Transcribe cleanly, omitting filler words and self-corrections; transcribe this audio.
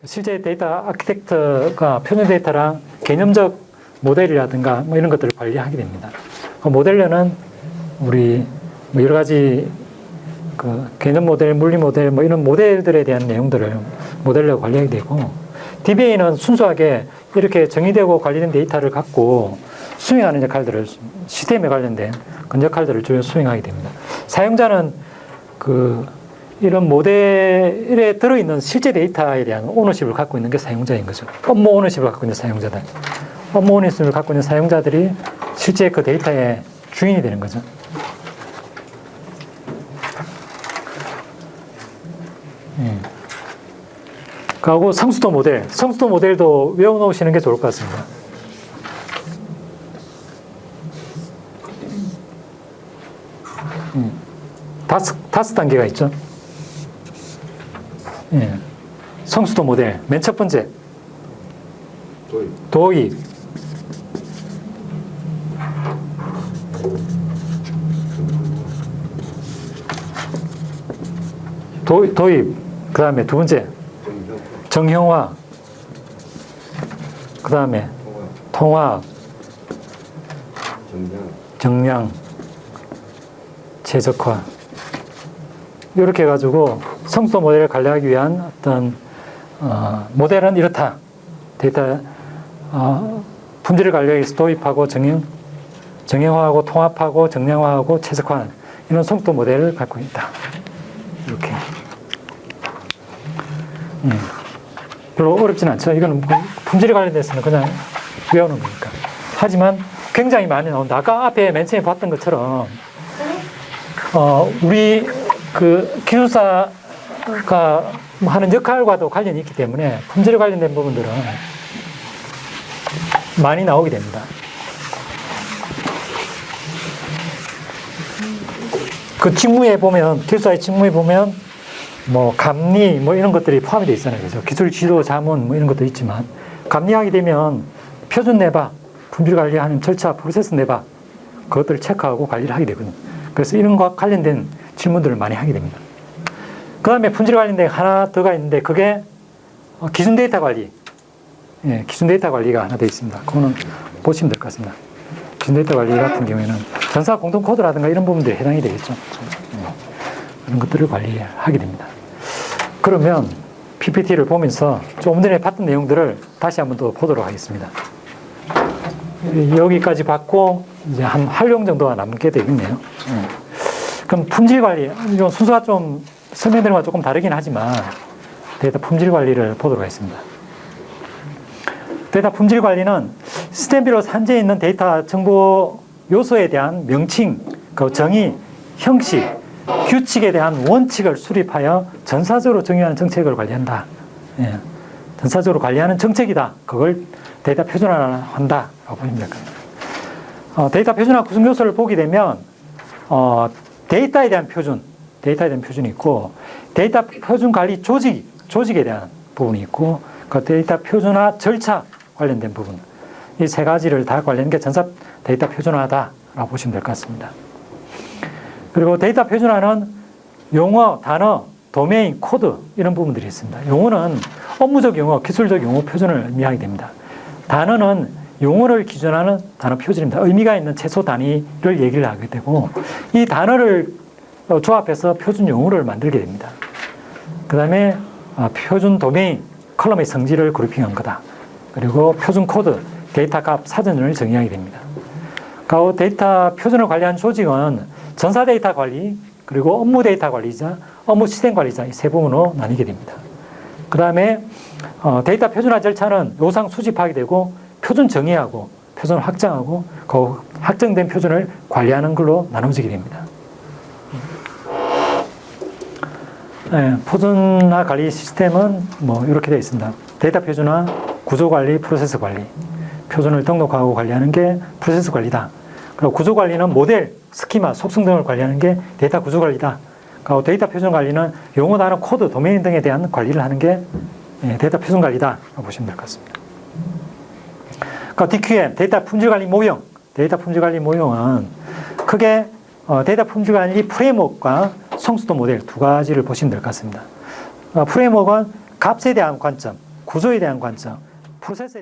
실제 데이터 아키텍트가 표준 데이터랑 개념적 모델이라든가 뭐 이런 것들을 관리하게 됩니다. 모델러는 우리 뭐 여러 가지 그 개념 모델, 물리 모델 뭐 이런 모델들에 대한 내용들을 모델러가 관리하게 되고, DBA는 순수하게 이렇게 정의되고 관리된 데이터를 갖고 수행하는 역할들을, 시스템에 관련된 그런 역할들을 주로 수행하게 됩니다. 사용자는 그 이런 모델에 들어있는 실제 데이터에 대한 오너십을 갖고 있는 게 사용자인 거죠. 업무 오너십을 갖고 있는 사용자들. 업무 오너십을 갖고 있는 사용자들이 실제 그 데이터의 주인이 되는 거죠. 그리고 성수도 모델. 성수도 모델도 외워놓으시는 게 좋을 것 같습니다. 다섯 단계가 있죠. 예. 성수도 모델. 맨 첫 번째. 도입. 도입. 그 다음에 두 번째. 정형화. 그 다음에 통합. 정량. 최적화. 이렇게 해가지고 성수도 모델을 관리하기 위한 어떤 모델은 이렇다. 데이터 품질을 관리하기 위해서 도입하고 정형화하고 통합하고 정량화하고 최적화하는 이런 성수도 모델을 갖고 있다. 이렇게. 별로 어렵진 않죠. 이거는 품질에 관련돼서는 그냥 외우는 거니까. 하지만 굉장히 많이 나온다. 아까 앞에 맨 처음에 봤던 것처럼 우리 그 기술사가 하는 역할과도 관련이 있기 때문에 품질에 관련된 부분들은 많이 나오게 됩니다. 그 직무에 보면, 기술사의 직무에 보면 뭐 감리 뭐 이런 것들이 포함이 되어 있잖아요. 그래서 기술 지도 자문 뭐 이런 것도 있지만, 감리하게 되면 표준 내바, 품질 관리하는 절차, 프로세스 내바, 그것들을 체크하고 관리를 하게 되거든요. 그래서 이런 것과 관련된 질문들을 많이 하게 됩니다. 그 다음에 품질 관련된 하나 더가 있는데, 그게 기준 데이터 관리. 예, 기준 데이터 관리가 하나 되어 있습니다. 그거는 보시면 될 것 같습니다. 기준 데이터 관리 같은 경우에는 전사 공동 코드라든가 이런 부분들이 해당이 되겠죠. 그런 것들을 관리하게 됩니다. 그러면 PPT를 보면서 조금 전에 봤던 내용들을 다시 한번 더 보도록 하겠습니다. 여기까지 봤고, 이제 한 활용 정도가 남게 되겠네요. 그럼 품질 관리, 이건 순서가 좀 설명드린 것과 조금 다르긴 하지만 데이터 품질 관리를 보도록 하겠습니다. 데이터 품질 관리는 시스템별로 산재해 있는 데이터 정보 요소에 대한 명칭, 그 정의, 형식, 규칙에 대한 원칙을 수립하여 전사적으로 정의하는 정책을 관리한다. 예. 전사적으로 관리하는 정책이다. 그걸 데이터 표준화한다라고 보시면 될 겁니다. 데이터 표준화 구성 요소를 보게 되면 데이터에 대한 표준이 있고, 데이터 표준 관리 조직에 대한 부분이 있고, 그 데이터 표준화 절차 관련된 부분, 이 세 가지를 다 관리하는 게 전사 데이터 표준화다라고 보시면 될 것 같습니다. 그리고 데이터 표준화는 용어, 단어, 도메인, 코드 이런 부분들이 있습니다. 용어는 업무적 용어, 기술적 용어 표준을 의미하게 됩니다. 단어는 용어를 기준하는 단어 표준입니다. 의미가 있는 최소 단위를 얘기를 하게 되고, 이 단어를 조합해서 표준 용어를 만들게 됩니다. 그 다음에 표준 도메인, 컬럼의 성질을 그룹핑한 거다. 그리고 표준 코드, 데이터 값, 사전을 정의하게 됩니다. 그 데이터 표준을 관리하는 조직은 전사 데이터 관리, 그리고 업무 데이터 관리자, 업무 시스템 관리자, 이 세 부분으로 나뉘게 됩니다. 그 다음에 데이터 표준화 절차는 요상 수집하게 되고, 표준 정의하고, 표준을 확정하고, 그 확정된 표준을 관리하는 걸로 나눠지게 됩니다. 네, 표준화 관리 시스템은 뭐 이렇게 되어 있습니다. 데이터 표준화, 구조 관리, 프로세스 관리. 표준을 등록하고 관리하는 게 프로세스 관리다. 그리고 구조 관리는 모델, 스키마, 속성 등을 관리하는 게 데이터 구조 관리다. 그리고 데이터 표준 관리는 용어, 단어, 코드, 도메인 등에 대한 관리를 하는 게 데이터 표준 관리다라고 보시면 될 것 같습니다. 그러니까 DQM, 데이터 품질 관리 모형. 데이터 품질 관리 모형은 크게 데이터 품질 관리 프레임워크와 성수도 모델 두 가지를 보시면 될 것 같습니다. 프레임워크는 값에 대한 관점, 구조에 대한 관점, 프로세스에 대한